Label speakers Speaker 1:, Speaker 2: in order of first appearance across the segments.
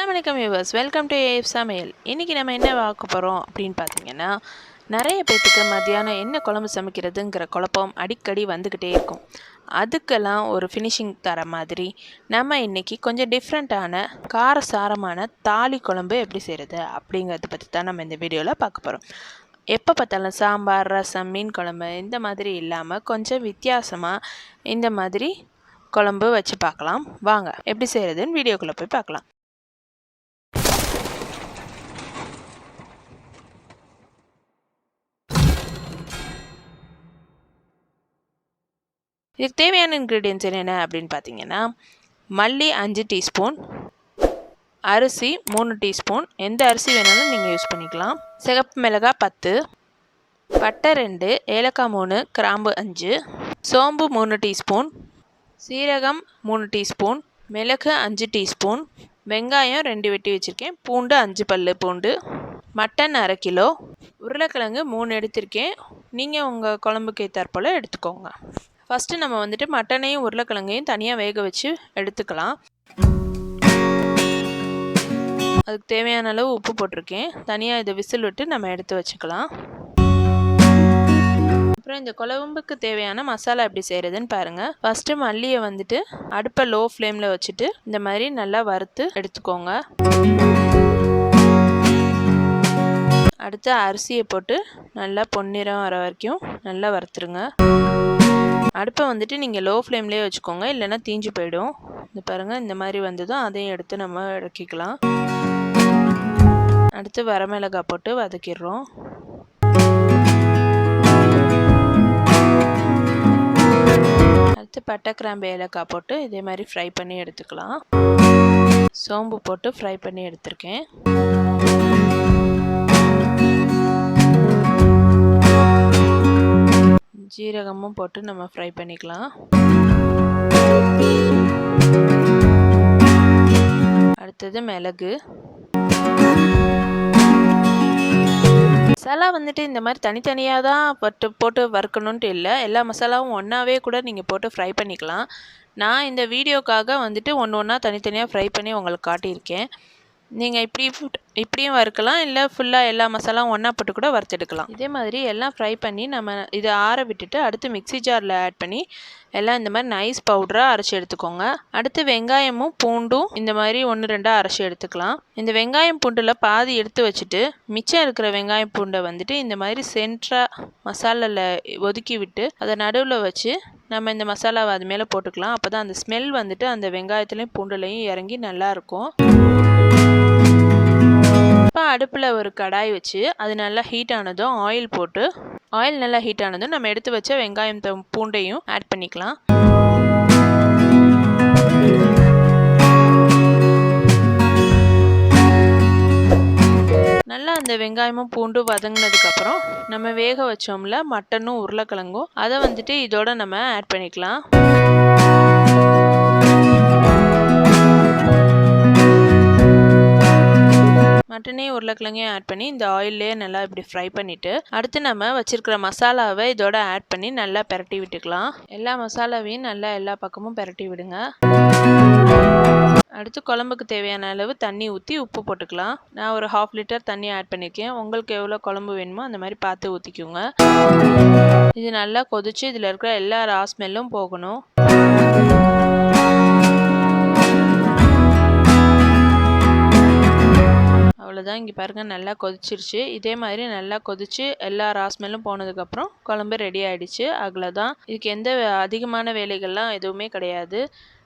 Speaker 1: அஸ்ஸலாமு அலைக்கும் viewers, welcome to AF சமையல். இன்றைக்கி நம்ம என்ன பார்க்க போகிறோம் அப்படின்னு பார்த்தீங்கன்னா, நிறைய பேத்துக்கு மத்தியானம் என்ன குழம்பு சமைக்கிறதுங்கிற குழப்பம் அடிக்கடி வந்துக்கிட்டே இருக்கும். அதுக்கெல்லாம் ஒரு ஃபினிஷிங் தர மாதிரி நம்ம இன்றைக்கி கொஞ்சம் டிஃப்ரெண்ட்டான காரசாரமான தாலி குழம்பு எப்படி செய்கிறது அப்படிங்கிறத பற்றி தான் நம்ம இந்த வீடியோவில் பார்க்க போகிறோம். எப்போ பார்த்தாலும் சாம்பார், ரசம், மீன் குழம்பு இந்த மாதிரி இல்லாமல் கொஞ்சம் வித்தியாசமாக இந்த மாதிரி குழம்பு வச்சு பார்க்கலாம். வாங்க எப்படி செய்கிறதுன்னு வீடியோக்குள்ளே போய் பார்க்கலாம். இதுக்கு தேவையான இன்க்ரீடியன்ட்ஸ் என்னென்ன அப்படின்னு பார்த்தீங்கன்னா, மல்லி 5 டீஸ்பூன், அரிசி 3 டீஸ்பூன், எந்த அரிசி வேணாலும் நீங்கள் யூஸ் பண்ணிக்கலாம், சிகப்பு மிளகாய் 10, பட்டை 2, ஏலக்காய் 3, கிராம்பு 5, சோம்பு 3 டீஸ்பூன், சீரகம் 3 டீஸ்பூன், மிளகு 5 டீஸ்பூன், வெங்காயம் 2 வெட்டி வச்சுருக்கேன், பூண்டு 5 பல்லு பூண்டு, மட்டன் 1/2 கிலோ, உருளைக்கிழங்கு 3 எடுத்திருக்கேன். நீங்கள் உங்கள் குழம்புக்கு ஏற்றாற்போல் எடுத்துக்கோங்க. ஃபஸ்ட்டு நம்ம வந்துட்டு மட்டனையும் உருளைக்கிழங்கையும் தனியாக வேக வச்சு எடுத்துக்கலாம். அதுக்கு தேவையான அளவு உப்பு போட்டிருக்கேன். தனியாக இதை விசில் விட்டு நம்ம எடுத்து வச்சுக்கலாம். அப்புறம் இந்த குழம்புக்கு தேவையான மசாலா எப்படி செய்கிறதுன்னு பாருங்கள். ஃபஸ்ட்டு மல்லியை வந்துட்டு அடுப்பை லோ ஃப்ளேமில் வச்சுட்டு இந்த மாதிரி நல்லா வறுத்து எடுத்துக்கோங்க. அடுத்து அரிசியை போட்டு நல்லா பொன்னிறம் வர வரைக்கும் நல்லா வறுத்துருங்க. அடுப்பை வந்துட்டு நீங்கள் லோ ஃப்ளேம்லேயே வச்சுக்கோங்க, இல்லைன்னா தீஞ்சு போயிடும். இந்த பாருங்கள், இந்த மாதிரி வந்ததும் அதையும் எடுத்து நம்ம இறக்கிக்கலாம். அடுத்து வரமிளகாய் போட்டு வதக்கிடுறோம். அடுத்து பட்டை, கிராம்பு, ஏலக்காய் போட்டு இதே மாதிரி ஃப்ரை பண்ணி எடுத்துக்கலாம். சோம்பு போட்டு ஃப்ரை பண்ணி எடுத்திருக்கேன். ஜீரகமும் போட்டு நம்ம ஃப்ரை பண்ணிக்கலாம். அடுத்தது மிளகு. மசாலா வந்துட்டு இந்த மாதிரி தனித்தனியாக தான் போட்டு வறுக்கணுன்ட்டு இல்லை, எல்லா மசாலாவும் ஒன்றாவே கூட நீங்கள் போட்டு ஃப்ரை பண்ணிக்கலாம். நான் இந்த வீடியோக்காக வந்துட்டு ஒன்று ஒன்றா தனித்தனியாக ஃப்ரை பண்ணி உங்களுக்கு காட்டியிருக்கேன். நீங்கள் இப்படியும் வறுக்கலாம், இல்லை ஃபுல்லாக எல்லா மசாலாவும் ஒன்றா போட்டு கூட வறுத்தெடுக்கலாம். இதே மாதிரி எல்லாம் ஃப்ரை பண்ணி நம்ம இதை ஆற விட்டுட்டு அடுத்து மிக்ஸி ஜாரில் ஆட் பண்ணி எல்லாம் இந்த மாதிரி நைஸ் பவுடராக அரைச்சி எடுத்துக்கோங்க. அடுத்து வெங்காயமும் பூண்டும் இந்த மாதிரி 1-2 அரைச்சி எடுத்துக்கலாம். இந்த வெங்காயம் பூண்டில் பாதி எடுத்து வச்சுட்டு மிச்சம் இருக்கிற வெங்காயம் பூண்டை வந்துட்டு இந்த மாதிரி சென்டராக மசாலாவில் ஒதுக்கி விட்டு அதை நடுவில் வச்சு நம்ம இந்த மசாலாவை அது மேலே போட்டுக்கலாம். அப்போ தான் அந்த ஸ்மெல் வந்துட்டு அந்த வெங்காயத்துலேயும் பூண்டுலையும் இறங்கி நல்லாயிருக்கும். இப்போ அடுப்பில் ஒரு கடாய் வச்சு அது நல்லா ஹீட் ஆனதும் ஆயில் நல்லா ஹீட் ஆனதும் நம்ம எடுத்து வச்ச வெங்காயம் பூண்டையும் ஆட் பண்ணிக்கலாம். நல்லா அந்த வெங்காயமும் பூண்டும் வதங்கினதுக்கப்புறம் நம்ம வேக வச்சோம்ல மட்டனும் உருளைக்கிழங்கும் அதை வந்துட்டு இதோட நம்ம ஆட் பண்ணிக்கலாம். மட்டனையும் உருளைக்கிழங்கையும் ஆட் பண்ணி இந்த ஆயிலே நல்லா இப்படி ஃப்ரை பண்ணிவிட்டு அடுத்து நம்ம வச்சுருக்கிற மசாலாவை இதோட ஆட் பண்ணி நல்லா பெரட்டி விட்டுக்கலாம். எல்லா மசாலாவையும் நல்லா எல்லா பக்கமும் பெரட்டி விடுங்க. அடுத்து குழம்புக்கு தேவையான அளவு தண்ணி ஊற்றி உப்பு போட்டுக்கலாம். நான் ஒரு 1/2 லிட்டர் தண்ணி ஆட் பண்ணியிருக்கேன். உங்களுக்கு எவ்வளோ குழம்பு வேணுமோ அந்த மாதிரி பார்த்து ஊற்றிக்கோங்க. இது நல்லா கொதிச்சு இதில் இருக்கிற எல்லா ரா ஸ்மெல்லும் போகணும். அவ்வளோதான். இங்கே பாருங்கள், நல்லா கொதிச்சிருச்சு. இதே மாதிரி நல்லா கொதிச்சு எல்லா ராஸ்மெல்லும் போனதுக்கப்புறம் குழம்பு ரெடி ஆகிடுச்சு. அவ்வளோதான். இதுக்கு எந்த அதிகமான வேலைகள்லாம் எதுவுமே கிடையாது.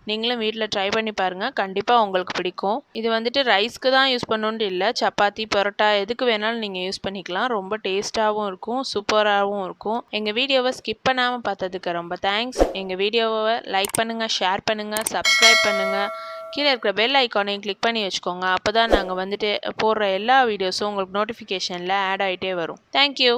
Speaker 1: நீங்களும் வீட்டில் ட்ரை பண்ணி பாருங்கள், கண்டிப்பாக உங்களுக்கு பிடிக்கும். இது வந்துட்டு ரைஸ்க்கு தான் யூஸ் பண்ணணுன்ட்டு இல்லை, சப்பாத்தி, பரோட்டா எதுக்கு வேணாலும் நீங்கள் யூஸ் பண்ணிக்கலாம். ரொம்ப டேஸ்ட்டாகவும் இருக்கும், சூப்பராகவும் இருக்கும். எங்கள் வீடியோவை ஸ்கிப் பண்ணாமல் பார்த்ததுக்கு ரொம்ப தேங்க்ஸ். எங்கள் வீடியோவை லைக் பண்ணுங்கள், ஷேர் பண்ணுங்கள், சப்ஸ்கிரைப் பண்ணுங்கள். கீழே இருக்கிற பெல் ஐக்கானையும் கிளிக் பண்ணி வச்சுக்கோங்க. அப்போ தான் நாங்கள் வந்துட்டு போடுற எல்லா வீடியோஸும் உங்களுக்கு நோட்டிஃபிகேஷனில் ஆட் ஆகிட்டே வரும். தேங்க்யூ.